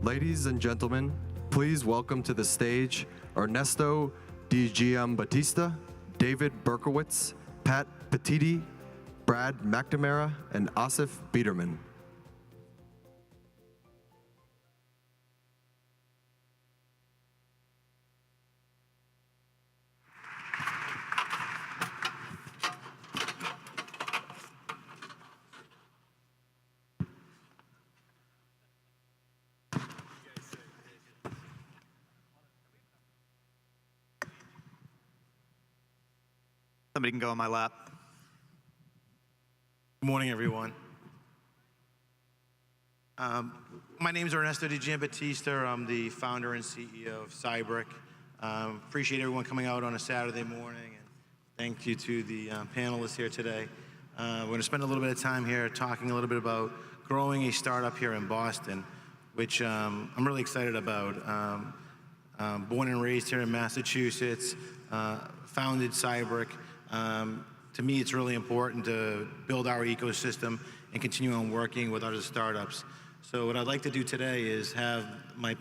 Ladies and gentlemen, please welcome to the stage Ernesto Digiambattista, David Berkowitz, Pat Pettiti, Brad McNamara, and Assaf Biderman. Somebody can go on my lap. Good morning, everyone. My name is Ernesto Digiambattista. I'm the founder and CEO of Cybric. Appreciate everyone coming out on a Saturday morning, and thank you to the panelists here today. We're going to spend a little bit of time here talking a little bit about growing a startup here in Boston, which I'm really excited about. Born and raised here in Massachusetts, founded Cybric. To me, it's really important to build our ecosystem and continue on working with other startups. So what I'd like to do today is have my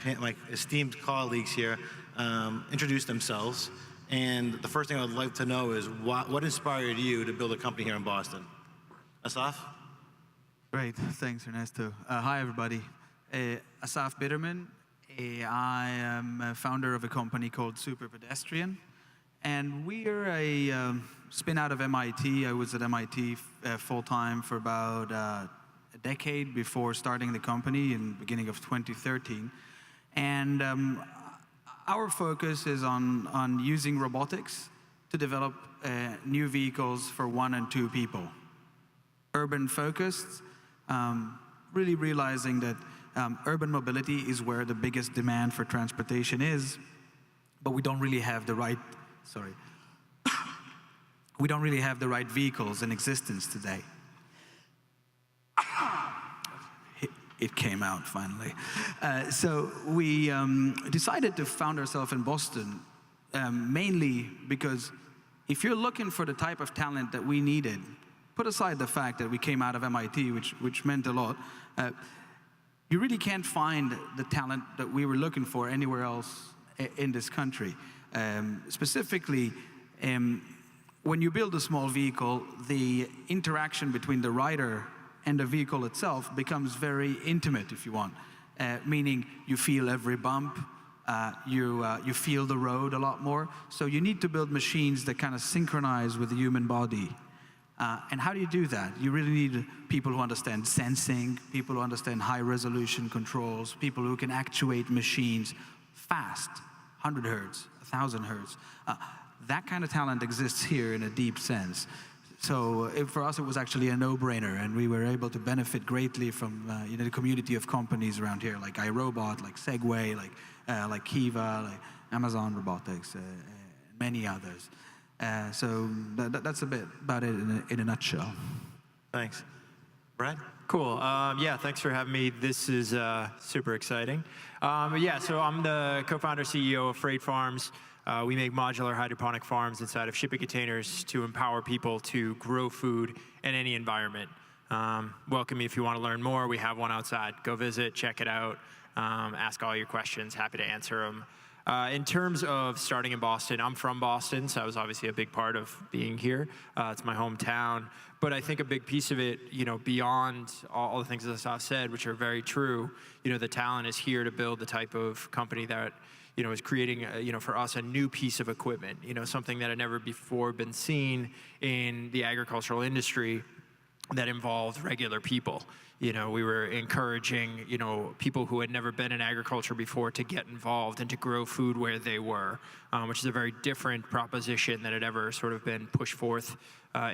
esteemed colleagues here introduce themselves. And the first thing I'd like to know is what inspired you to build a company here in Boston? Assaf? Great, thanks Ernesto. Hi everybody, Assaf Biderman. I am a founder of a company called Superpedestrian. And we are a spin out of MIT. I was at MIT full-time for about a decade before starting the company in the beginning of 2013. And our focus is on using robotics to develop new vehicles for 1 and 2 people. Urban focused, really realizing that urban mobility is where the biggest demand for transportation is, but we don't really have the right we don't really have the right vehicles in existence today. It came out finally. So we decided to found ourselves in Boston, mainly because if you're looking for the type of talent that we needed, put aside the fact that we came out of MIT, which meant a lot, you really can't find the talent that we were looking for anywhere else in this country. Specifically, when you build a small vehicle, the interaction between the rider and the vehicle itself becomes very intimate, if you want. Meaning you feel every bump, you feel the road a lot more. So you need to build machines that kind of synchronize with the human body. And how do you do that? You really need people who understand sensing, people who understand high-resolution controls, people who can actuate machines fast, 100 hertz, 1,000 hertz. That kind of talent exists here in a deep sense. So for us, it was actually a no-brainer, and we were able to benefit greatly from the community of companies around here, like iRobot, like Segway, like Kiva, like Amazon Robotics, many others. So that's a bit about it in a nutshell. Thanks. Brad? Cool. Yeah, thanks for having me. This is super exciting. Yeah, so I'm the co-founder CEO of Freight Farms. We make modular hydroponic farms inside of shipping containers to empower people to grow food in any environment. Welcome me if you want to learn more. We have one outside. Go visit, check it out, ask all your questions. Happy to answer them. In terms of starting in Boston, I'm from Boston, so that was obviously a big part of being here. It's my hometown. But I think a big piece of it, beyond all the things that Assaf said, which are very true, the talent is here to build the type of company that is creating, for us, a new piece of equipment, something that had never before been seen in the agricultural industry that involved regular people. We were encouraging, people who had never been in agriculture before to get involved and to grow food where they were, which is a very different proposition that had ever sort of been pushed forth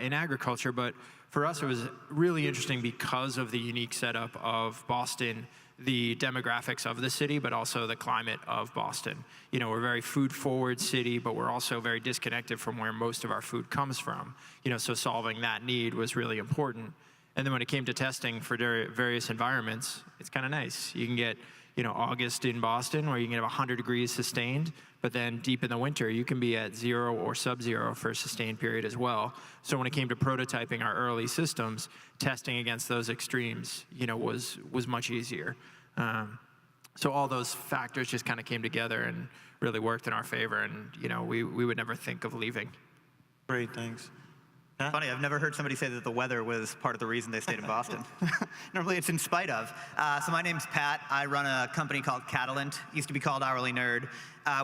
in agriculture. But for us, it was really interesting because of the unique setup of Boston, the demographics of the city, but also the climate of Boston. We're a very food-forward city, but we're also very disconnected from where most of our food comes from. So solving that need was really important. And then when it came to testing for various environments, it's kind of nice. You can get, August in Boston, where you can have 100 degrees sustained, but then deep in the winter, you can be at 0 or sub-zero for a sustained period as well. So when it came to prototyping our early systems, testing against those extremes, was much easier. So all those factors just kind of came together and really worked in our favor, and we would never think of leaving. Great, thanks. Funny, I've never heard somebody say that the weather was part of the reason they stayed in Boston. Normally it's in spite of. So my name's Pat. I run a company called Catalant, used to be called Hourly Nerd.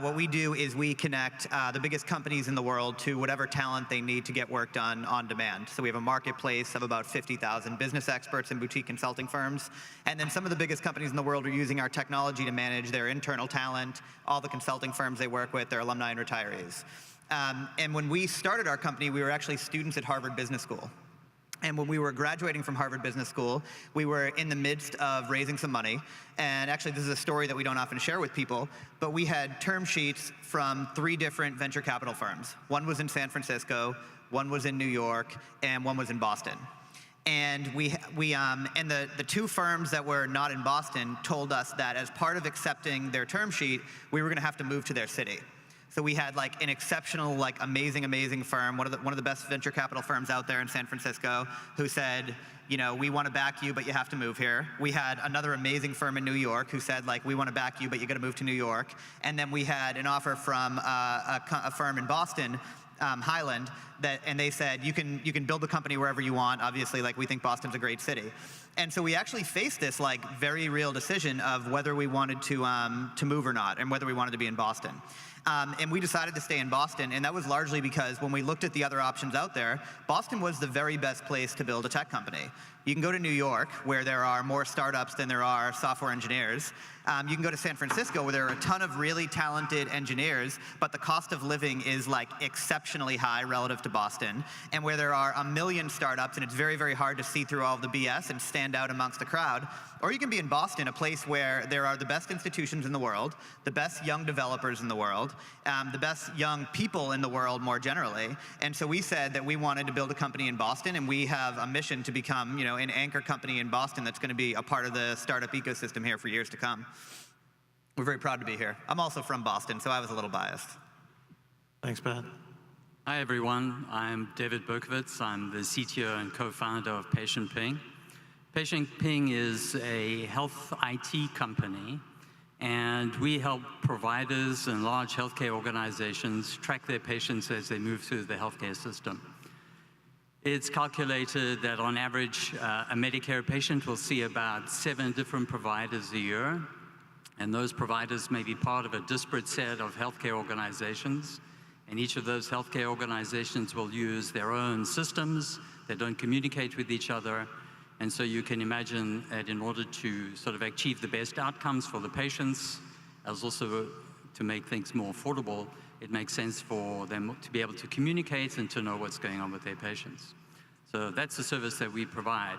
What we do is we connect the biggest companies in the world to whatever talent they need to get work done on demand. So we have a marketplace of about 50,000 business experts and boutique consulting firms. And then some of the biggest companies in the world are using our technology to manage their internal talent, all the consulting firms they work with, their alumni and retirees. And when we started our company, we were actually students at Harvard Business School. And when we were graduating from Harvard Business School, we were in the midst of raising some money. And actually, this is a story that we don't often share with people, but we had term sheets from 3 different venture capital firms. One was in San Francisco, one was in New York, and one was in Boston. And the 2 firms that were not in Boston told us that as part of accepting their term sheet, we were going to have to move to their city. So we had like an exceptional, like amazing firm, one of the best venture capital firms out there in San Francisco, who said, we want to back you, but you have to move here. We had another amazing firm in New York who said, like, we want to back you, but you got to move to New York. And then we had an offer from a firm in Boston, Highland, and they said, you can build the company wherever you want. Obviously, like, we think Boston's a great city. And so we actually faced this like very real decision of whether we wanted to move or not, and whether we wanted to be in Boston. And we decided to stay in Boston, and that was largely because when we looked at the other options out there, Boston was the very best place to build a tech company. You can go to New York, where there are more startups than there are software engineers. You can go to San Francisco, where there are a ton of really talented engineers, but the cost of living is like exceptionally high relative to Boston, and where there are 1 million startups, and it's very, very hard to see through all of the BS and stand out amongst the crowd. Or you can be in Boston, a place where there are the best institutions in the world, the best young developers in the world, the best young people in the world more generally. And so we said that we wanted to build a company in Boston, and we have a mission to become, an anchor company in Boston that's going to be a part of the startup ecosystem here for years to come. We're very proud to be here. I'm also from Boston, so I was a little biased. Thanks, Pat. Hi, everyone. I'm David Berkowitz. I'm the CTO and co-founder of PatientPing. PatientPing is a health IT company, and we help providers and large healthcare organizations track their patients as they move through the healthcare system. It's calculated that on average, a Medicare patient will see about 7 different providers a year, and those providers may be part of a disparate set of healthcare organizations, and each of those healthcare organizations will use their own systems that don't communicate with each other. And so you can imagine that in order to sort of achieve the best outcomes for the patients, as also to make things more affordable, it makes sense for them to be able to communicate and to know what's going on with their patients. So that's the service that we provide.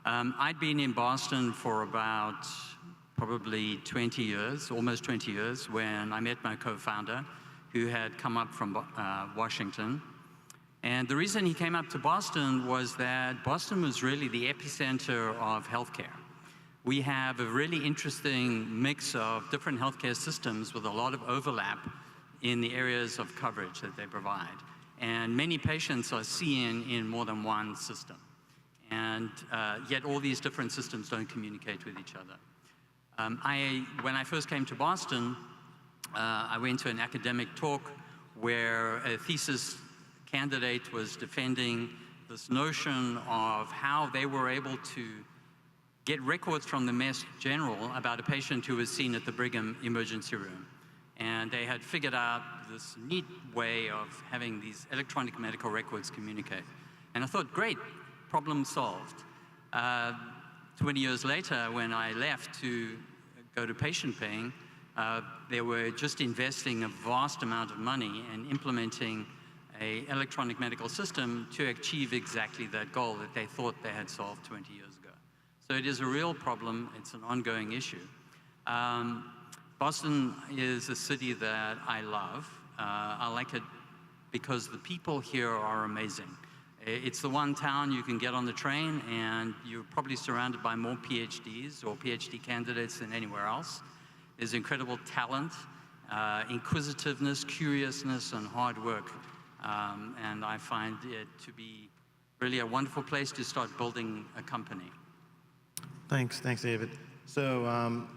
I'd been in Boston for about probably 20 years, almost 20 years, when I met my co-founder, who had come up from Washington. And the reason he came up to Boston was that Boston was really the epicenter of healthcare. We have a really interesting mix of different healthcare systems with a lot of overlap in the areas of coverage that they provide. And many patients are seen in more than one system. And yet all these different systems don't communicate with each other. When I first came to Boston, I went to an academic talk where a thesis candidate was defending this notion of how they were able to get records from the Mass General about a patient who was seen at the Brigham emergency room. And they had figured out this neat way of having these electronic medical records communicate. And I thought, great, problem solved. 20 years later, when I left to go to PatientPing, they were just investing a vast amount of money and implementing an electronic medical system to achieve exactly that goal that they thought they had solved 20 years ago. So it is a real problem. It's an ongoing issue. Boston is a city that I love. I like it because the people here are amazing. It's the one town you can get on the train and you're probably surrounded by more PhDs or PhD candidates than anywhere else. There's incredible talent, inquisitiveness, curiousness, and hard work. And I find it to be really a wonderful place to start building a company. Thanks, David. So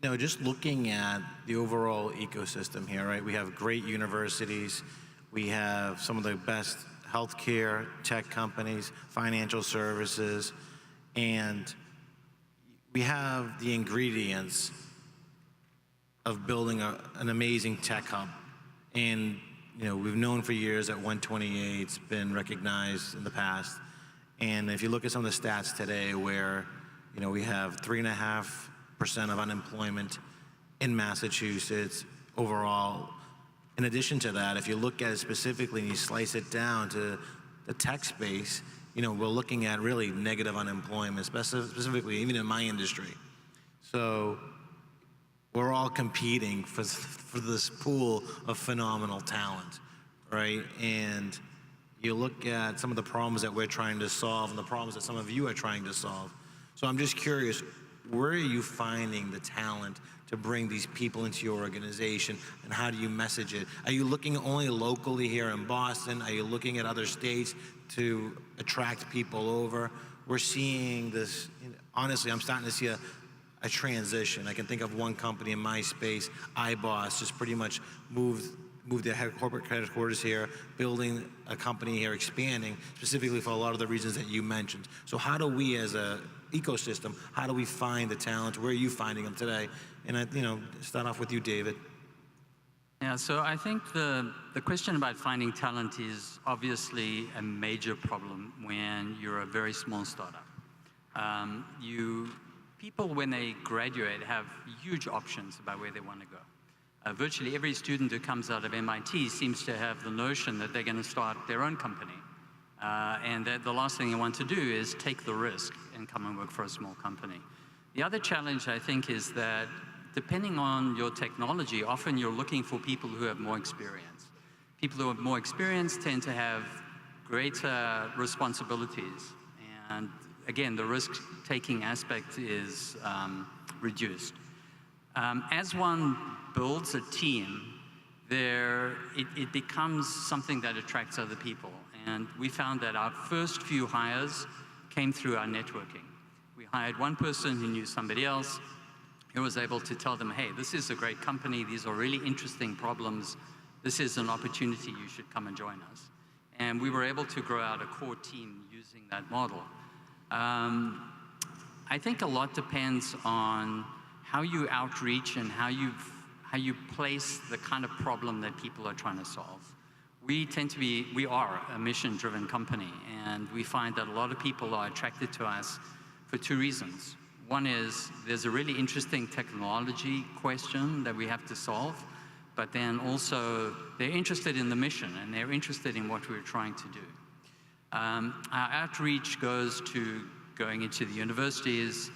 No, just looking at the overall ecosystem here, right? We have great universities. We have some of the best healthcare, tech companies, financial services, and we have the ingredients of building an amazing tech hub. And we've known for years that 128's been recognized in the past. And if you look at some of the stats today where we have 3.5% of unemployment in Massachusetts overall. In addition to that, if you look at it specifically and you slice it down to the tech space, we're looking at really negative unemployment, specifically even in my industry. So we're all competing for this pool of phenomenal talent, right? And you look at some of the problems that we're trying to solve and the problems that some of you are trying to solve. So I'm just curious, where are you finding the talent to bring these people into your organization, and how do you message it? Are you looking only locally here in Boston? Are you looking at other states to attract people over? We're seeing this, honestly, I'm starting to see a transition. I can think of one company in my space, iBoss, just pretty much moved their corporate headquarters here, building a company here, expanding, specifically for a lot of the reasons that you mentioned. So how do we as a ecosystem, how do we find the talent? Where are you finding them today? And start off with you, David. Yeah, so I think the question about finding talent is obviously a major problem when you're a very small startup. People, when they graduate, have huge options about where they want to go. Virtually every student who comes out of MIT seems to have the notion that they're going to start their own company. And that the last thing you want to do is take the risk and come and work for a small company. The other challenge, I think, is that depending on your technology, often you're looking for people who have more experience. People who have more experience tend to have greater responsibilities. And again, the risk-taking aspect is reduced. As one builds a team, it becomes something that attracts other people. And we found that our first few hires came through our networking. We hired one person who knew somebody else, who was able to tell them, hey, this is a great company, these are really interesting problems, this is an opportunity, you should come and join us. And we were able to grow out a core team using that model. I think a lot depends on how you outreach and how you place the kind of problem that people are trying to solve. We are a mission-driven company, and we find that a lot of people are attracted to us for two reasons. One is there's a really interesting technology question that we have to solve, but then also they're interested in the mission and they're interested in what we're trying to do. Our outreach goes to going into the universities,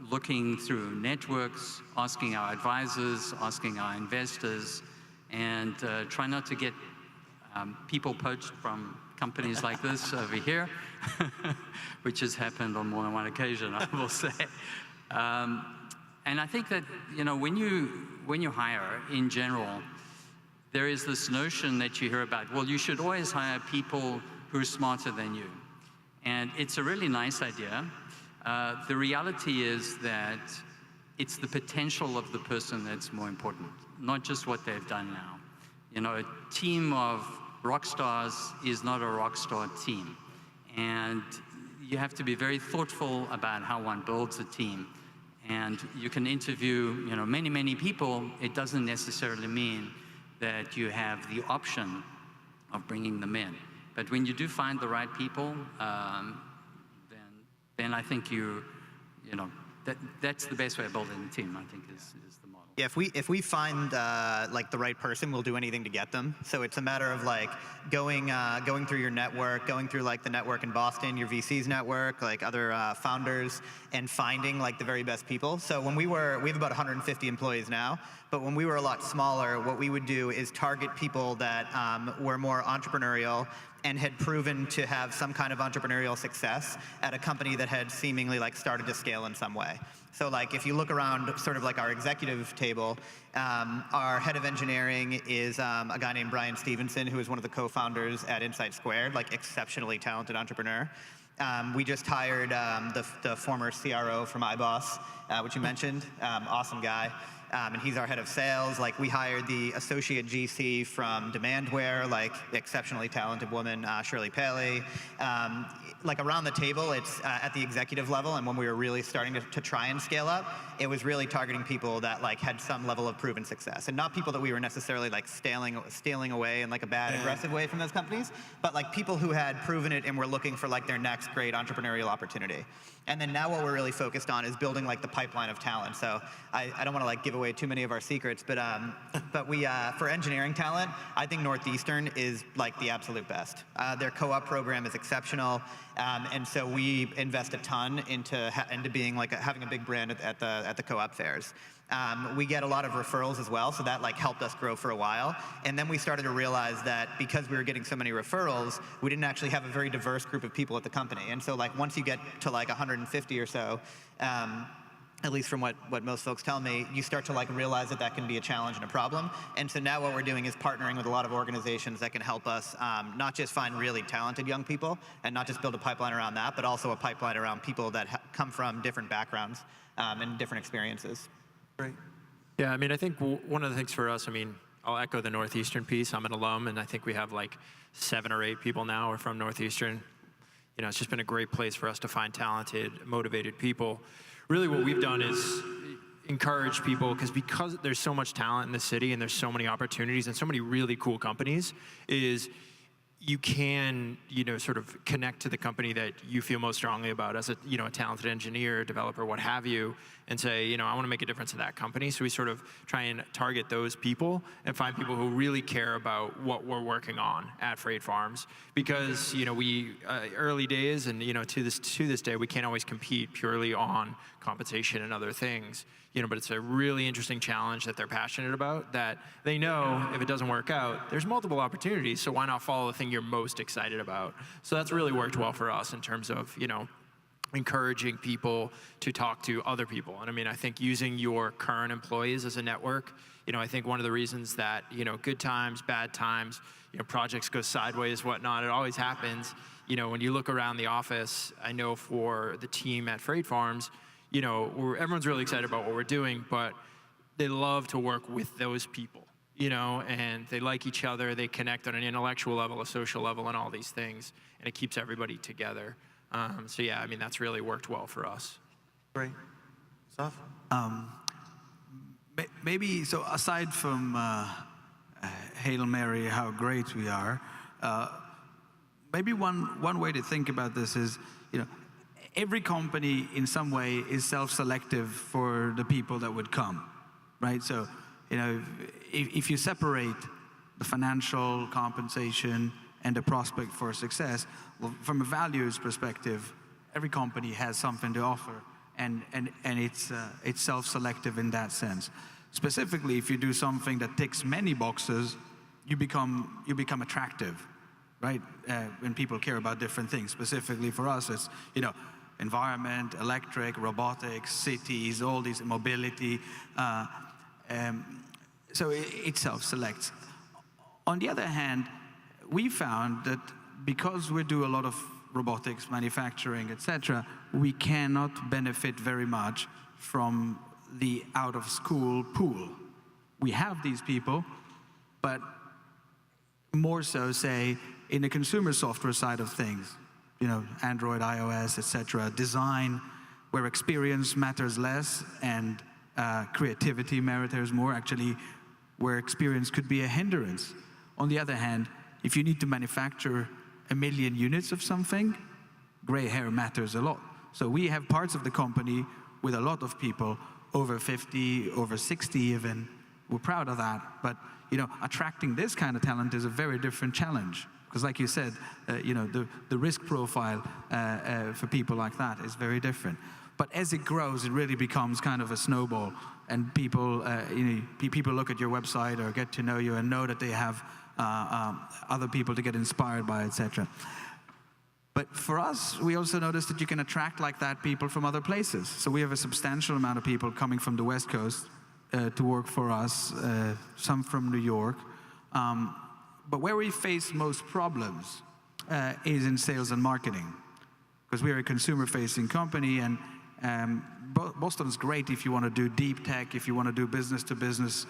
looking through networks, asking our advisors, asking our investors, and try not to get people poached from companies like this over here, which has happened on more than one occasion, I will say. And I think that when you hire in general, there is this notion that you hear about, well, you should always hire people who are smarter than you. And it's a really nice idea. The reality is that it's the potential of the person that's more important, not just what they've done now. A team of rock stars is not a rock star team. And you have to be very thoughtful about how one builds a team. And you can interview, many, many people. It doesn't necessarily mean that you have the option of bringing them in. But when you do find the right people, then I think that's the best way of building a team, I think, is the model. Yeah, if we find like the right person, we'll do anything to get them. So it's a matter of like going through your network, going through like the network in Boston, your VC's network, like other founders, and finding like the very best people. So when we have about 150 employees now, but when we were a lot smaller, what we would do is target people that were more entrepreneurial and had proven to have some kind of entrepreneurial success at a company that had seemingly like started to scale in some way. So like if you look around sort of like our executive table, our head of engineering is a guy named Brian Stevenson, who is one of the co-founders at Insight Squared, like exceptionally talented entrepreneur. We just hired the former CRO from iBoss, which you mentioned, awesome guy. And he's our head of sales. Like, we hired the associate GC from Demandware, like exceptionally talented woman, Shirley Paley. Like, around the table, it's at the executive level, and when we were really starting to try and scale up, it was really targeting people that like had some level of proven success, and not people that we were necessarily like stealing away in like a bad, aggressive way from those companies, but like people who had proven it and were looking for like their next great entrepreneurial opportunity. And then now what we're really focused on is building like the pipeline of talent. So I don't want to like give away too many of our secrets, but we for engineering talent, I think Northeastern is like the absolute best. Their co-op program is exceptional, and so we invest a ton into being like having a big brand at the co-op fairs. We get a lot of referrals as well, so that like helped us grow for a while. And then we started to realize that because we were getting so many referrals, we didn't actually have a very diverse group of people at the company. And so like once you get to like 150 or so, at least from what most folks tell me, you start to like realize that can be a challenge and a problem. And so now what we're doing is partnering with a lot of organizations that can help us not just find really talented young people and not just build a pipeline around that, but also a pipeline around people that come from different backgrounds and different experiences. Great. Yeah, I mean, I think one of the things for us, I mean, I'll echo the Northeastern piece. I'm an alum, and I think we have like 7 or 8 people now who are from Northeastern. You know, it's just been a great place for us to find talented, motivated people. Really what we've done is encourage people, because there's so much talent in the city and there's so many opportunities and so many really cool companies, is you can, you know, sort of connect to the company that you feel most strongly about as a, you know, a talented engineer, developer, what have you, and say, you know, I want to make a difference in that company. So we sort of try and target those people and find people who really care about what we're working on at Freight Farms. Because, you know, we, early days and, you know, to this day, we can't always compete purely on compensation and other things. You know, but it's a really interesting challenge that they're passionate about, that they know if it doesn't work out, there's multiple opportunities, so why not follow the thing you're most excited about? So that's really worked well for us in terms of, you know, encouraging people to talk to other people. And I mean, I think using your current employees as a network, you know, I think one of the reasons that, you know, good times, bad times, you know, projects go sideways, whatnot, it always happens. You know, when you look around the office, I know for the team at Freight Farms, you know, everyone's really excited about what we're doing, but they love to work with those people, you know, and they like each other, they connect on an intellectual level, a social level, and all these things, and it keeps everybody together. So yeah, I mean, that's really worked well for us. Great. Assaf? Maybe, so aside from Hail Mary, how great we are, maybe one way to think about this is, you know, every company in some way is self-selective for the people that would come, right? So, you know, if you separate the financial compensation and the prospect for success, well, from a values perspective, every company has something to offer, and it's self-selective in that sense. Specifically, if you do something that ticks many boxes, you become attractive, right? When people care about different things. Specifically for us, it's, you know, environment, electric, robotics, cities, all these, mobility. So it self-selects. On the other hand, we found that because we do a lot of robotics, manufacturing, etc., we cannot benefit very much from the out-of-school pool. We have these people, but more so, say, in the consumer software side of things, you know, Android, iOS, etc., design where experience matters less and creativity matters more, actually, where experience could be a hindrance. On the other hand, if you need to manufacture 1 million units of something, gray hair matters a lot. So we have parts of the company with a lot of people, over 50, over 60 even. We're proud of that. But, you know, attracting this kind of talent is a very different challenge. Because like you said, you know, the risk profile for people like that is very different. But as it grows, it really becomes kind of a snowball. And people, you know, people look at your website or get to know you and know that they have other people to get inspired by, etc. But for us, we also noticed that you can attract like that people from other places. So we have a substantial amount of people coming from the West Coast to work for us, some from New York. But where we face most problems is in sales and marketing. because we're a consumer-facing company, and Boston's great if you want to do deep tech, if you want to do business-to-business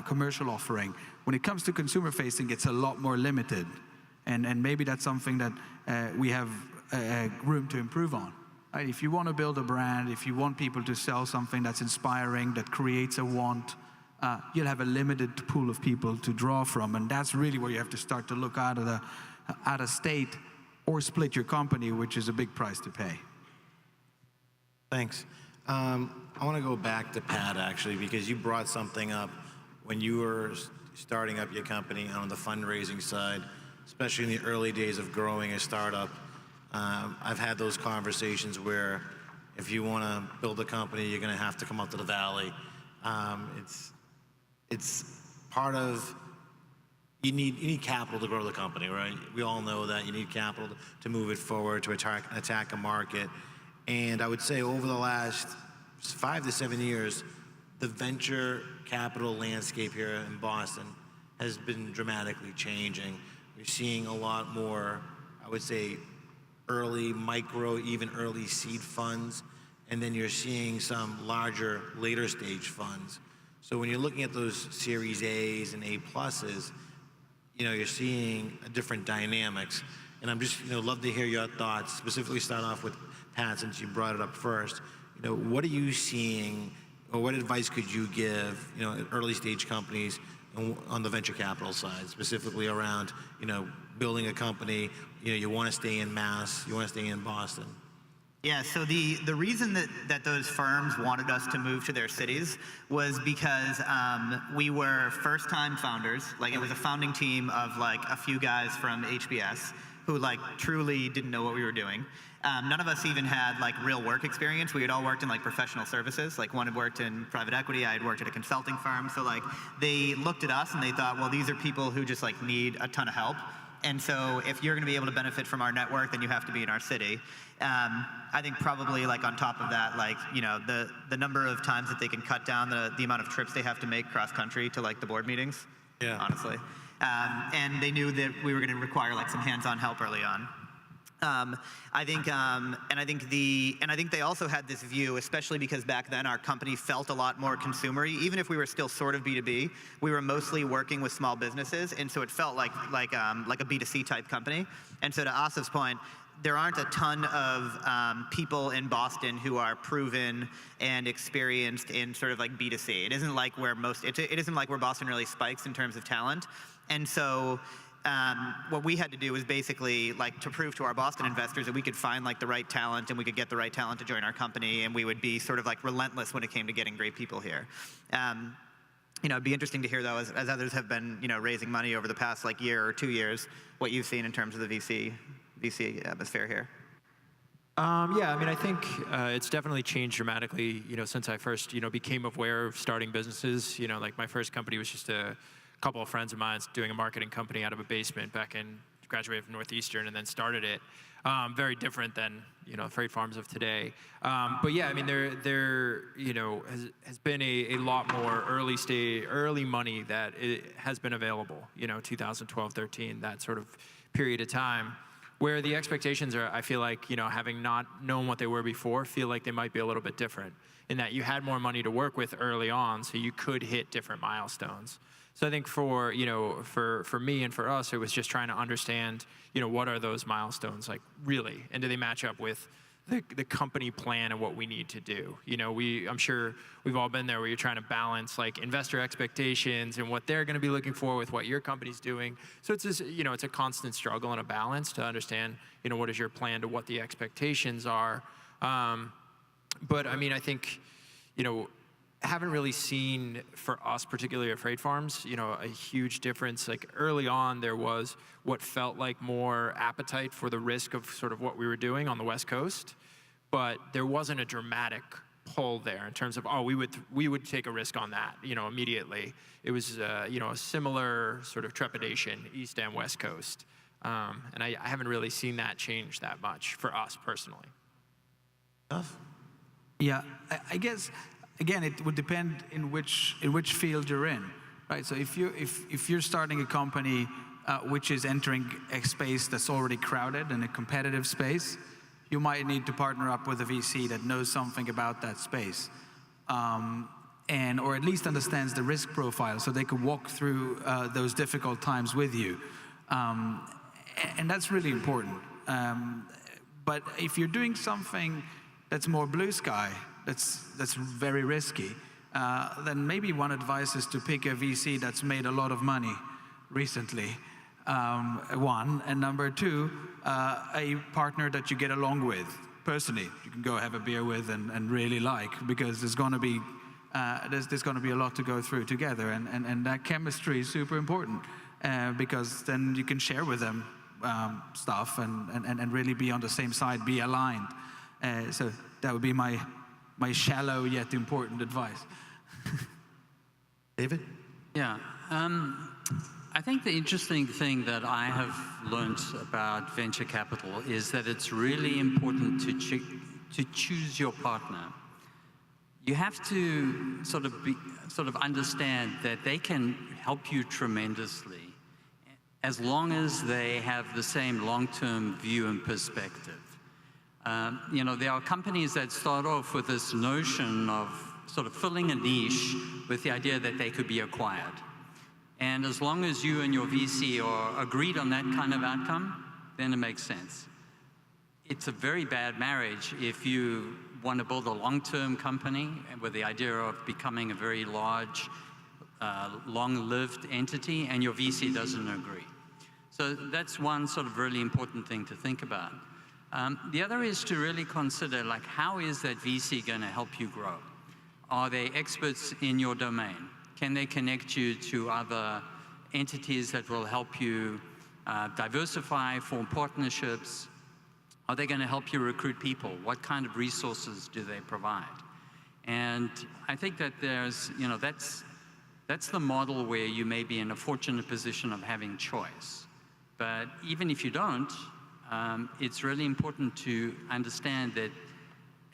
commercial offering. When it comes to consumer-facing, it's a lot more limited, and maybe that's something that we have room to improve on. Right? If you want to build a brand, if you want people to sell something that's inspiring, that creates a want, you'll have a limited pool of people to draw from, and that's really where you have to start to look out of state or split your company, which is a big price to pay. Thanks. I want to go back to Pat, actually, because you brought something up when you were starting up your company on the fundraising side, especially in the early days of growing a startup. I've had those conversations where if you want to build a company, you're going to have to come out to the valley. It's part of, you need capital to grow the company, right? We all know that you need capital to move it forward, to attack a market. And I would say over the last 5 to 7 years, the venture capital landscape here in Boston has been dramatically changing. We're seeing a lot more, I would say, early micro, even early seed funds, and then you're seeing some larger, later stage funds. So when you're looking at those Series A's and A pluses, you're seeing different dynamics. And I'm just, love to hear your thoughts. Specifically, start off with Pat, since you brought it up first. What are you seeing, or what advice could you give, early stage companies on the venture capital side, specifically around, building a company? You want to stay in Mass, you want to stay in Boston. Yeah, so the reason that those firms wanted us to move to their cities was because we were first-time founders. Like, it was a founding team of like a few guys from HBS who like truly didn't know what we were doing. None of us even had like real work experience. We had all worked in like professional services. Like, one had worked in private equity, I had worked at a consulting firm. So like, they looked at us and they thought, well, these are people who just like need a ton of help. And so if you're going to be able to benefit from our network, then you have to be in our city. I think probably like on top of that, like, the number of times that they can cut down the amount of trips they have to make cross country to like the board meetings. Yeah. Honestly. And they knew that we were going to require like some hands-on help early on. I think they also had this view, especially because back then our company felt a lot more consumer-y. Even if we were still sort of B2B, we were mostly working with small businesses, and so it felt like a B2C type company. And so to Assaf's point, there aren't a ton of people in Boston who are proven and experienced in sort of like B2C. It isn't like where it isn't like where Boston really spikes in terms of talent, and so. What we had to do was basically like to prove to our Boston investors that we could find like the right talent, and we could get the right talent to join our company, and we would be sort of like relentless when it came to getting great people here. It'd be interesting to hear though, as others have been raising money over the past like year or 2 years, what you've seen in terms of the VC atmosphere here. Yeah, I mean, I think it's definitely changed dramatically, since I first, became aware of starting businesses. Like, my first company was just a couple of friends of mine doing a marketing company out of a basement back in, graduated from Northeastern and then started it. Very different than, freight farms of today. But yeah, I mean, there has been a lot more early money that has been available, 2012, 13, that sort of period of time, where the expectations are, I feel like, having not known what they were before, feel like they might be a little bit different in that you had more money to work with early on, so you could hit different milestones. So I think for me and for us, it was just trying to understand, what are those milestones like really, and do they match up with the company plan and what we need to do? I'm sure we've all been there where you're trying to balance like investor expectations and what they're going to be looking for with what your company's doing. So it's just, it's a constant struggle and a balance to understand, what is your plan to what the expectations are. But I mean, I think, haven't really seen for us, particularly at freight farms, a huge difference. Like, early on, there was what felt like more appetite for the risk of sort of what we were doing on the West Coast, but there wasn't a dramatic pull there in terms of, we would take a risk on that, immediately. It was, a similar sort of trepidation, East and West Coast. And I haven't really seen that change that much for us personally. Yeah, I guess. Again, it would depend in which field you're in, right? So if you're starting a company which is entering a space that's already crowded and a competitive space, you might need to partner up with a VC that knows something about that space, or at least understands the risk profile, so they can walk through those difficult times with you. And that's really important. But if you're doing something that's more blue sky, that's very risky, then maybe one advice is to pick a VC that's made a lot of money recently, one, and number two, a partner that you get along with personally, you can go have a beer with and really like, because there's going to be a lot to go through together, and that chemistry is super important, because then you can share with them stuff and really be on the same side, be aligned. So that would be my shallow yet important advice. David? Yeah. I think the interesting thing that I have learned about venture capital is that it's really important to choose your partner. You have to sort of understand that they can help you tremendously as long as they have the same long-term view and perspective. You know, there are companies that start off with this notion of sort of filling a niche with the idea that they could be acquired. And as long as you and your VC are agreed on that kind of outcome, then it makes sense. It's a very bad marriage if you want to build a long-term company with the idea of becoming a very large, long-lived entity, and your VC doesn't agree. So that's one sort of really important thing to think about. The other is to really consider, like, how is that VC going to help you grow? Are they experts in your domain? Can they connect you to other entities that will help you diversify, form partnerships? Are they going to help you recruit people? What kind of resources do they provide? And I think that there's, you know, that's the model where you may be in a fortunate position of having choice. But even if you don't, it's really important to understand that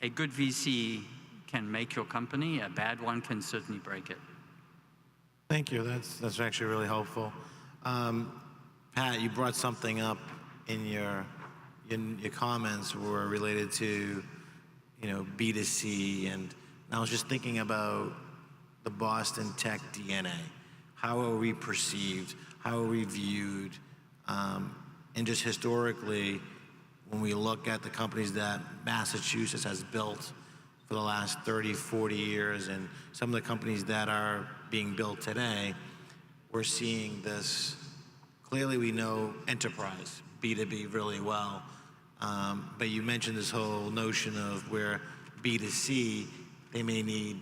a good VC can make your company, a bad one can certainly break it. Thank you. That's actually really helpful. Pat, you brought something up in your comments were related to, you know, B2C, and I was just thinking about the Boston tech DNA. How are we perceived? How are we viewed? And just historically, when we look at the companies that Massachusetts has built for the last 30, 40 years, and some of the companies that are being built today, we're seeing this. Clearly, we know enterprise, B2B, really well. But you mentioned this whole notion of where B2C, they may need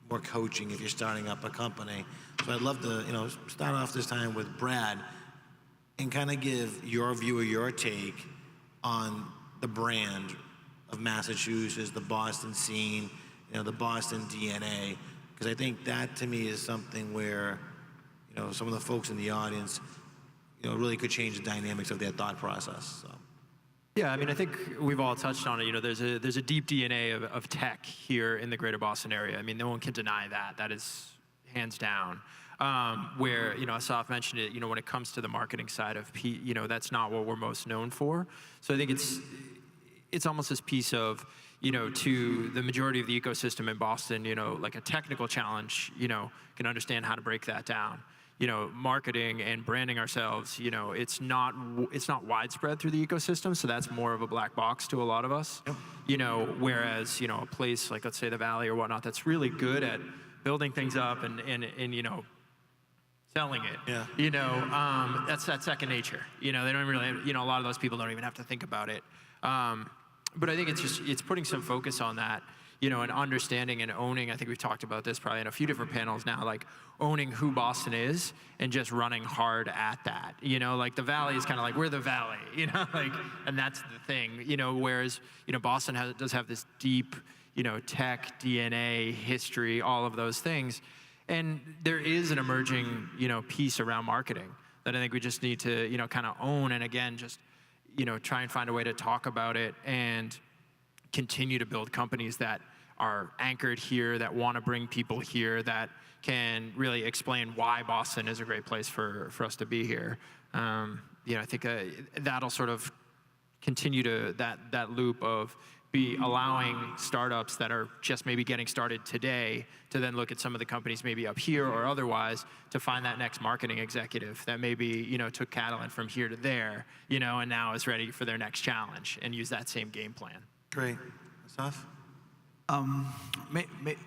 more coaching if you're starting up a company. So I'd love to, you know, start off this time with Brad and kind of give your view or your take on the brand of Massachusetts, the Boston scene, you know, the Boston DNA, because I think that to me is something where, you know, some of the folks in the audience, you know, really could change the dynamics of their thought process. So. Yeah, I mean, I think we've all touched on it. You know, there's a deep DNA of tech here in the greater Boston area. I mean, no one can deny that. That is hands down. Where, you know, Assaf mentioned it, you know, when it comes to the marketing side of, you know, that's not what we're most known for. So I think it's almost this piece of, you know, to the majority of the ecosystem in Boston, you know, like a technical challenge, you know, can understand how to break that down. You know, marketing and branding ourselves, you know, it's not widespread through the ecosystem, so that's more of a black box to a lot of us. Yep. You know, whereas, you know, a place like, let's say, the Valley or whatnot, that's really good at building things up and you know, selling it. Yeah. You know, that's second nature. You know, they don't really, you know, a lot of those people don't even have to think about it. But I think it's putting some focus on that, you know, and understanding and owning. I think we've talked about this probably in a few different panels now, like owning who Boston is and just running hard at that. You know, like the Valley is kind of like, we're the Valley, you know, like, and that's the thing, you know, whereas, you know, Boston does have this deep, you know, tech, DNA, history, all of those things. And there is an emerging, you know, piece around marketing that I think we just need to, you know, kind of own, and again, just, you know, try and find a way to talk about it and continue to build companies that are anchored here, that want to bring people here, that can really explain why Boston is a great place for us to be here. You know, I think that'll sort of continue to that loop of be allowing startups that are just maybe getting started today to then look at some of the companies maybe up here or otherwise to find that next marketing executive that maybe took Catalant from here to there, and now is ready for their next challenge and use that same game plan. Great. Assaf?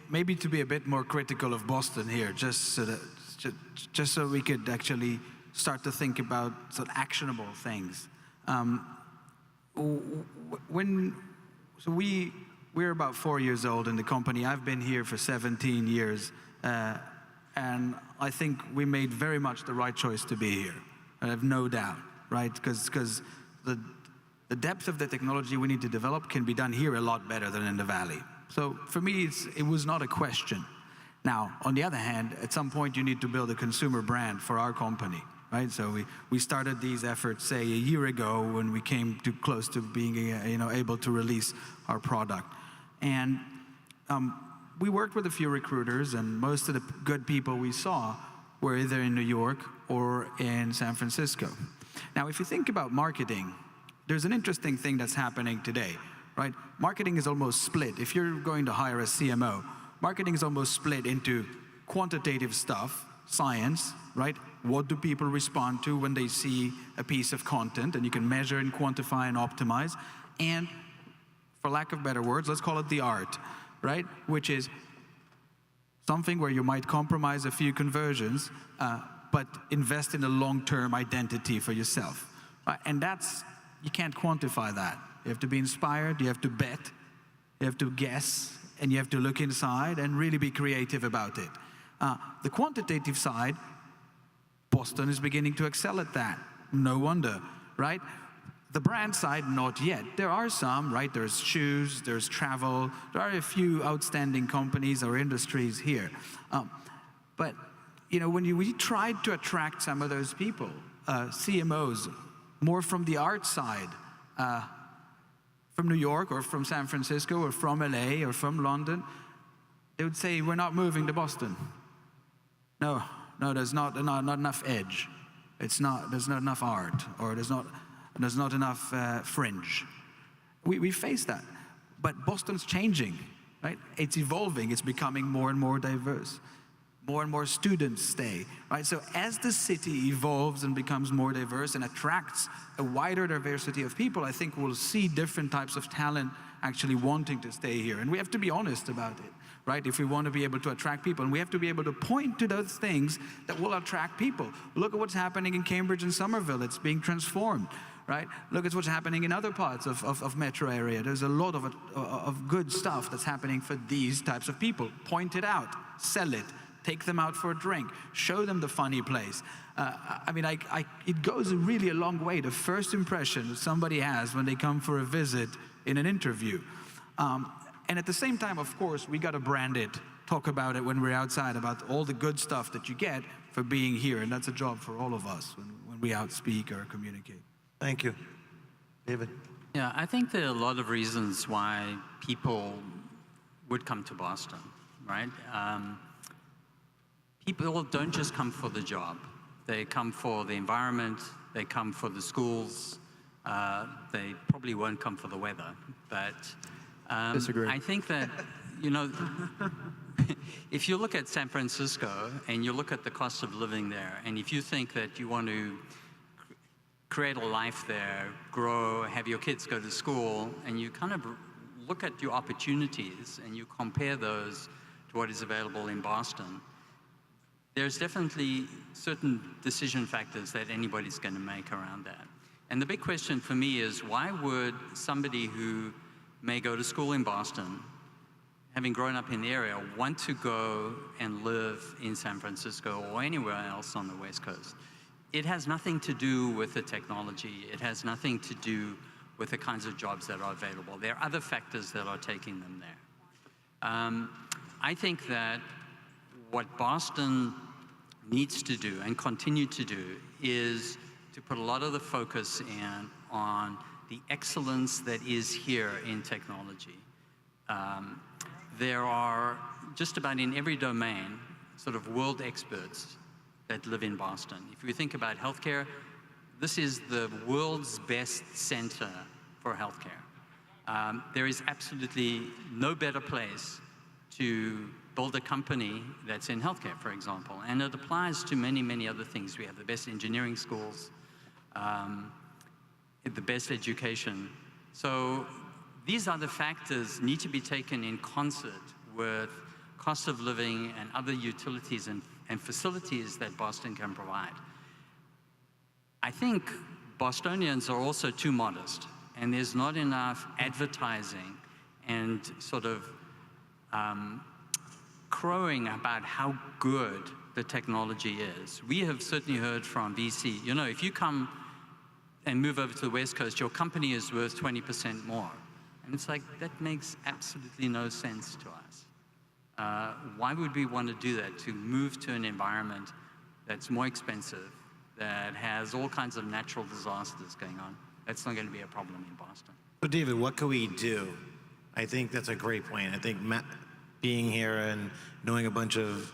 Maybe to be a bit more critical of Boston here, just so we could actually start to think about sort of actionable things. We're about 4 years old in the company. I've been here for 17 years, and I think we made very much the right choice to be here. I have no doubt, right? Because the depth of the technology we need to develop can be done here a lot better than in the Valley. So for me, it was not a question. Now, on the other hand, at some point you need to build a consumer brand for our company, right? So we started these efforts, say, a year ago when we came too close to being able to release our product. And we worked with a few recruiters, and most of the good people we saw were either in New York or in San Francisco. Now, if you think about marketing, there's an interesting thing that's happening today, right? Marketing is almost split. If you're going to hire a CMO, marketing is almost split into quantitative stuff, science, right? What do people respond to when they see a piece of content? And you can measure and quantify and optimize. And for lack of better words, let's call it the art, right? Which is something where you might compromise a few conversions, but invest in a long-term identity for yourself. And you can't quantify that. You have to be inspired, you have to bet, you have to guess, and you have to look inside and really be creative about it. The quantitative side, Boston is beginning to excel at that. No wonder, right? The brand side, not yet. There are some, right? There's shoes, there's travel. There are a few outstanding companies or industries here. But when we tried to attract some of those people, CMOs, more from the art side, from New York or from San Francisco or from LA or from London, they would say, we're not moving to Boston. No, there's not enough edge. There's not enough art, or there's not enough fringe. We face that. But Boston's changing, right? It's evolving, it's becoming more and more diverse. More and more students stay, right? So as the city evolves and becomes more diverse and attracts a wider diversity of people, I think we'll see different types of talent actually wanting to stay here. And we have to be honest about it, right? If we want to be able to attract people, and we have to be able to point to those things that will attract people. Look at what's happening in Cambridge and Somerville. It's being transformed, right? Look at what's happening in other parts of metro area. There's a lot of good stuff that's happening for these types of people. Point it out, sell it. Take them out for a drink, show them the funny place. It goes really a long way, the first impression that somebody has when they come for a visit in an interview. And at the same time, of course, we got to brand it, talk about it when we're outside, about all the good stuff that you get for being here. And that's a job for all of us when we outspeak or communicate. Thank you. David? Yeah, I think there are a lot of reasons why people would come to Boston, right? People don't just come for the job. They come for the environment, they come for the schools, they probably won't come for the weather. But Disagree. I think that, if you look at San Francisco and you look at the cost of living there, and if you think that you want to create a life there, grow, have your kids go to school, and you kind of look at your opportunities and you compare those to what is available in Boston, there's definitely certain decision factors that anybody's going to make around that. And the big question for me is, why would somebody who may go to school in Boston, having grown up in the area, want to go and live in San Francisco or anywhere else on the West Coast? It has nothing to do with the technology. It has nothing to do with the kinds of jobs that are available. There are other factors that are taking them there. I think that what Boston needs to do and continue to do is to put a lot of the focus in on the excellence that is here in technology. There are just about in every domain sort of world experts that live in Boston. If we think about healthcare, this is the world's best center for healthcare. There is absolutely no better place to build a company that's in healthcare, for example. And it applies to many, many other things. We have the best engineering schools, the best education. So these other factors need to be taken in concert with cost of living and other utilities and facilities that Boston can provide. I think Bostonians are also too modest, and there's not enough advertising and sort of crowing about how good the technology is. We have certainly heard from VC, you know, if you come and move over to the West Coast, your company is worth 20% more. And it's like, that makes absolutely no sense to us. Why would we want to do that, to move to an environment that's more expensive, that has all kinds of natural disasters going on? That's not going to be a problem in Boston. So David, what can we do? I think that's a great point. I think Matt, being here and knowing a bunch of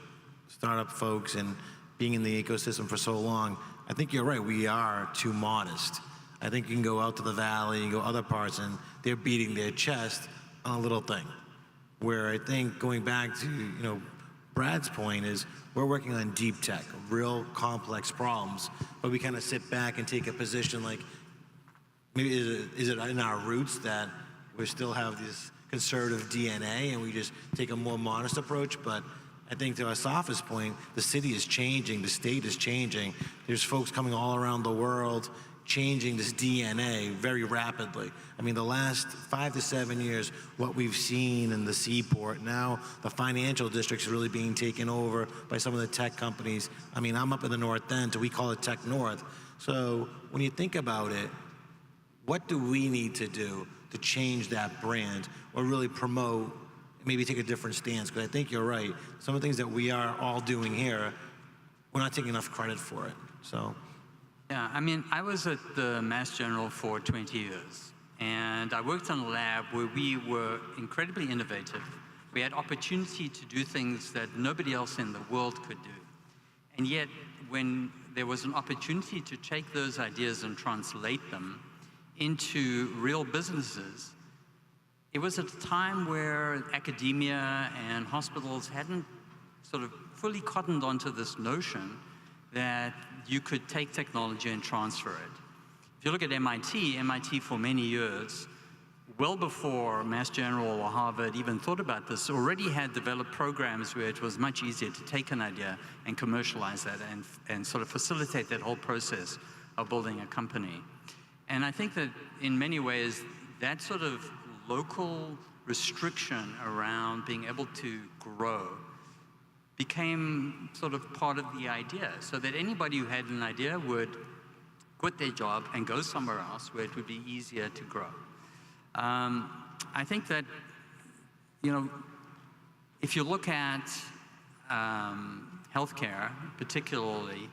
startup folks and being in the ecosystem for so long, I think you're right, we are too modest. I think you can go out to the valley and go other parts and they're beating their chest on a little thing. Where I think going back to, you know, Brad's point is we're working on deep tech, real complex problems, but we kind of sit back and take a position like, maybe is it in our roots that we still have this conservative DNA and we just take a more modest approach? But I think to Assaf's point, the city is changing, the state is changing. There's folks coming all around the world changing this DNA very rapidly. I mean, the last 5 to 7 years, what we've seen in the seaport, now the financial district's really being taken over by some of the tech companies. I mean, I'm up in the North End, so we call it Tech North. So when you think about it, what do we need to do to change that brand or really promote, maybe take a different stance? Because I think you're right. Some of the things that we are all doing here, we're not taking enough credit for it, so. Yeah, I mean, I was at the Mass General for 20 years, and I worked in a lab where we were incredibly innovative. We had opportunity to do things that nobody else in the world could do. And yet, when there was an opportunity to take those ideas and translate them into real businesses, it was at a time where academia and hospitals hadn't sort of fully cottoned onto this notion that you could take technology and transfer it. If you look at MIT for many years, well before Mass General or Harvard even thought about this, already had developed programs where it was much easier to take an idea and commercialize that and sort of facilitate that whole process of building a company. And I think that in many ways, that sort of local restriction around being able to grow became sort of part of the idea, so that anybody who had an idea would quit their job and go somewhere else where it would be easier to grow. I think that, you know, if you look at healthcare particularly,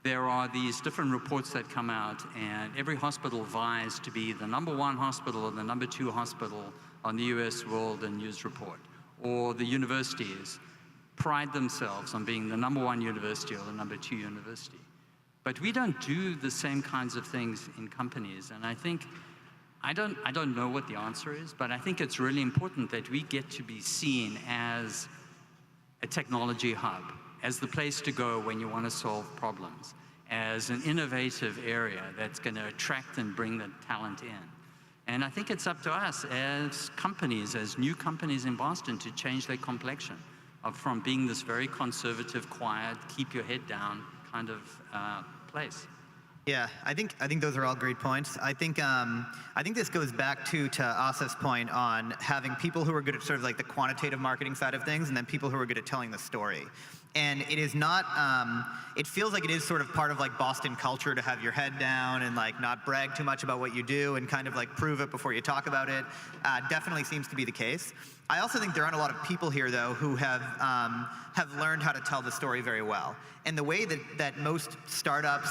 there are these different reports that come out, and every hospital vies to be the #1 hospital or the #2 hospital on the US World and News Report. Or the universities pride themselves on being the #1 university or the #2 university. But we don't do the same kinds of things in companies, and I think, I don't know what the answer is, but I think it's really important that we get to be seen as a technology hub, as the place to go when you want to solve problems, as an innovative area that's going to attract and bring the talent in. And I think it's up to us as companies, as new companies in Boston, to change their complexion from being this very conservative, quiet, keep your head down kind of place. Yeah, I think those are all great points. I think this goes back to Assaf's point on having people who are good at sort of like the quantitative marketing side of things, and then people who are good at telling the story. And it is not, it feels like it is sort of part of like Boston culture to have your head down and like not brag too much about what you do and kind of like prove it before you talk about it. Definitely seems to be the case. I also think there aren't a lot of people here though who have learned how to tell the story very well. And the way that most startups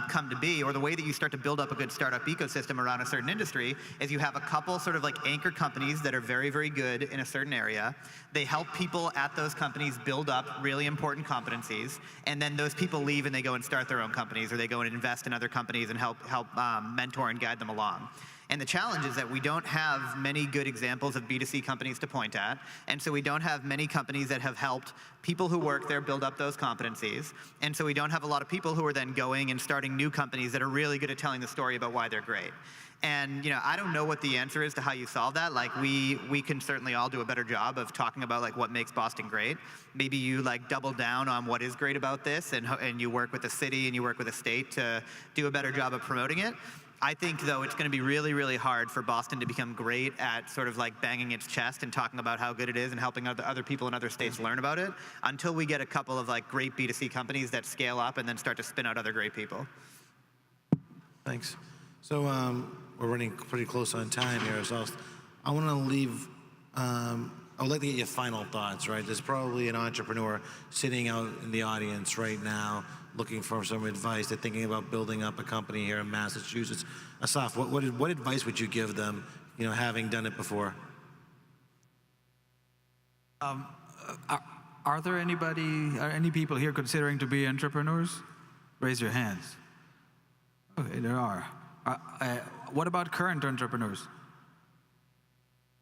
come to be, or the way that you start to build up a good startup ecosystem around a certain industry, is you have a couple sort of like anchor companies that are very, very good in a certain area. They help people at those companies build up really important competencies, and then those people leave and they go and start their own companies, or they go and invest in other companies and help mentor and guide them along. And the challenge is that we don't have many good examples of B2C companies to point at, and so we don't have many companies that have helped people who work there build up those competencies, and so we don't have a lot of people who are then going and starting new companies that are really good at telling the story about why they're great. And I don't know what the answer is to how you solve that. Like we can certainly all do a better job of talking about like what makes Boston great. Maybe you like double down on what is great about this, and you work with the city and you work with the state to do a better job of promoting it. I think, though, it's going to be really, really hard for Boston to become great at sort of like banging its chest and talking about how good it is and helping other people in other states learn about it until we get a couple of like great B2C companies that scale up and then start to spin out other great people. Thanks. So we're running pretty close on time here, so I want to leave. I would like to get your final thoughts, right? There's probably an entrepreneur sitting out in the audience right now looking for some advice. They're thinking about building up a company here in Massachusetts. Assaf, what advice would you give them, having done it before? Are there any people here considering to be entrepreneurs? Raise your hands. Okay, there are. What about current entrepreneurs?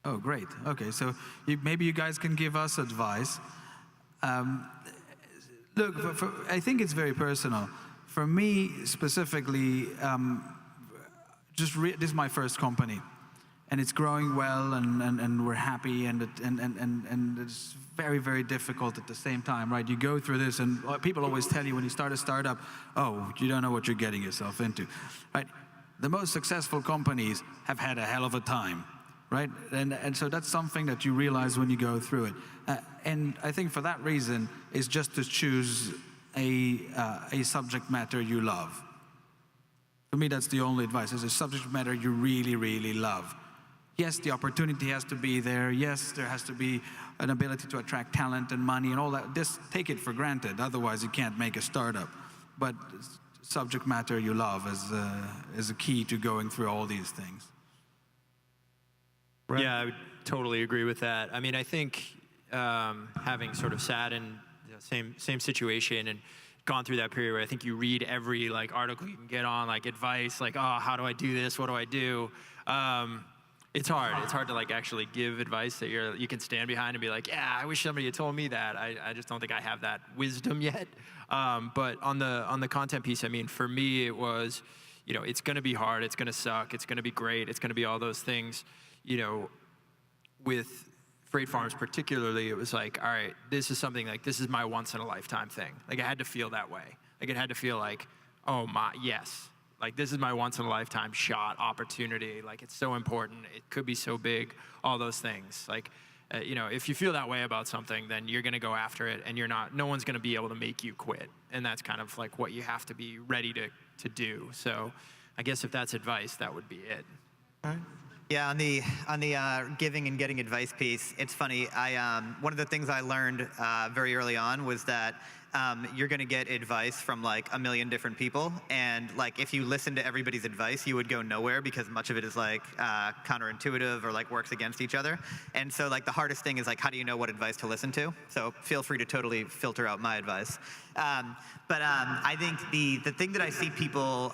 Oh, great. Okay, so maybe you guys can give us advice. Look, I think it's very personal. For me specifically, this is my first company, and it's growing well, and we're happy, and it's very, very difficult at the same time, right? You go through this, and people always tell you when you start a startup, oh, you don't know what you're getting yourself into, right? The most successful companies have had a hell of a time, right? And so that's something that you realize when you go through it. And I think for that reason, is just to choose a subject matter you love. For me, that's the only advice. It's a subject matter you really, really love. Yes, the opportunity has to be there. Yes, there has to be an ability to attract talent and money and all that. Just take it for granted. Otherwise, you can't make a startup. But subject matter you love is a key to going through all these things. Right. Yeah, I would totally agree with that. I mean, I think having sort of sat in the same situation and gone through that period where I think you read every like article you can get on, like advice, like, oh, how do I do this? What do I do? It's hard. It's hard to like actually give advice that you can stand behind and be like, yeah, I wish somebody had told me that. I just don't think I have that wisdom yet. But on the content piece, I mean, for me, it was, it's going to be hard. It's going to suck. It's going to be great. It's going to be all those things. With freight farms particularly, it was like, all right, this is something like, this is my once in a lifetime thing. Like, it had to feel that way. Like, it had to feel like, oh my, yes. Like, this is my once in a lifetime shot, opportunity. Like, it's so important. It could be so big, all those things. Like, if you feel that way about something, then you're going to go after it, and no one's going to be able to make you quit. And that's kind of like what you have to be ready to do. So I guess if that's advice, that would be it. All right. Yeah, on the giving and getting advice piece, it's funny. One of the things I learned very early on was that you're going to get advice from like a million different people, and like if you listen to everybody's advice, you would go nowhere because much of it is like counterintuitive or like works against each other. And so like the hardest thing is like, how do you know what advice to listen to? So feel free to totally filter out my advice. But I think the thing that I see people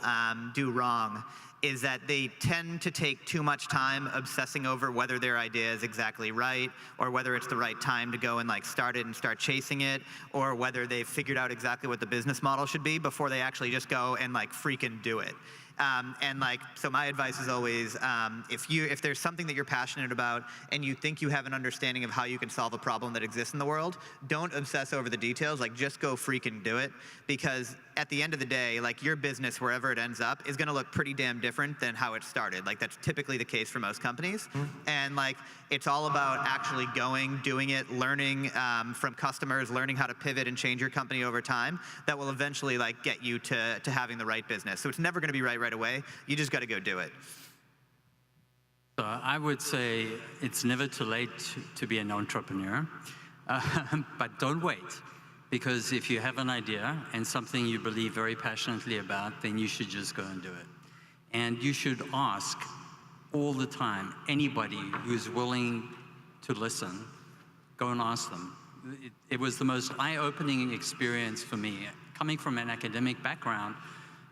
do wrong is that they tend to take too much time obsessing over whether their idea is exactly right, or whether it's the right time to go and like start it and start chasing it, or whether they've figured out exactly what the business model should be before they actually just go and like freaking do it. And like, so my advice is always, if there's something that you're passionate about and you think you have an understanding of how you can solve a problem that exists in the world, don't obsess over the details, like just go freaking do it. Because at the end of the day, like your business, wherever it ends up, is gonna look pretty damn different than how it started. Like that's typically the case for most companies. And like, it's all about actually going, doing it, learning from customers, learning how to pivot and change your company over time. That will eventually like get you to having the right business. So it's never gonna be right away. You just gotta go do it. So I would say it's never too late to be an entrepreneur, but don't wait. Because if you have an idea and something you believe very passionately about, then you should just go and do it. And you should ask all the time, anybody who's willing to listen, go and ask them. It was the most eye-opening experience for me. Coming from an academic background,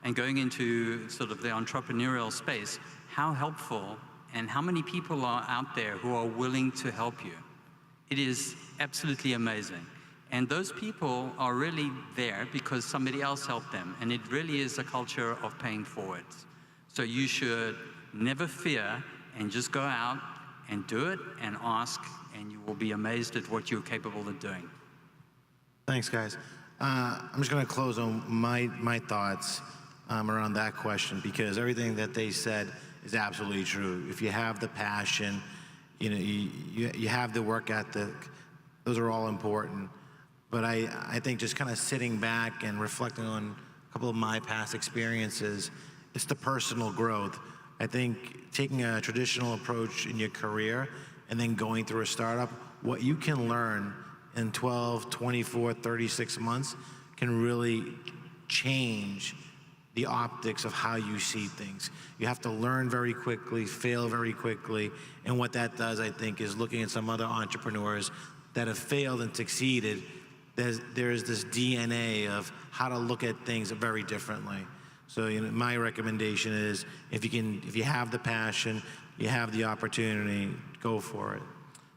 and going into sort of the entrepreneurial space, how helpful and how many people are out there who are willing to help you. It is absolutely amazing. And those people are really there because somebody else helped them. And it really is a culture of paying forward. So you should never fear and just go out and do it and ask, and you will be amazed at what you're capable of doing. Thanks, guys. I'm just going to close on my thoughts around that question, because everything that they said is absolutely true. If you have the passion, you have the work ethic, those are all important. But I think just kind of sitting back and reflecting on a couple of my past experiences, it's the personal growth. I think taking a traditional approach in your career and then going through a startup, what you can learn in 12, 24, 36 months can really change the optics of how you see things. You have to learn very quickly, fail very quickly, and what that does, I think, is looking at some other entrepreneurs that have failed and succeeded. There's this DNA of how to look at things very differently. So my recommendation is, if you have the passion, you have the opportunity, go for it.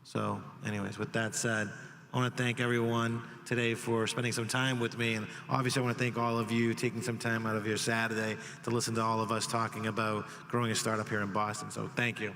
So anyways, with that said, I want to thank everyone today for spending some time with me, and obviously I want to thank all of you taking some time out of your Saturday to listen to all of us talking about growing a startup here in Boston. So thank you.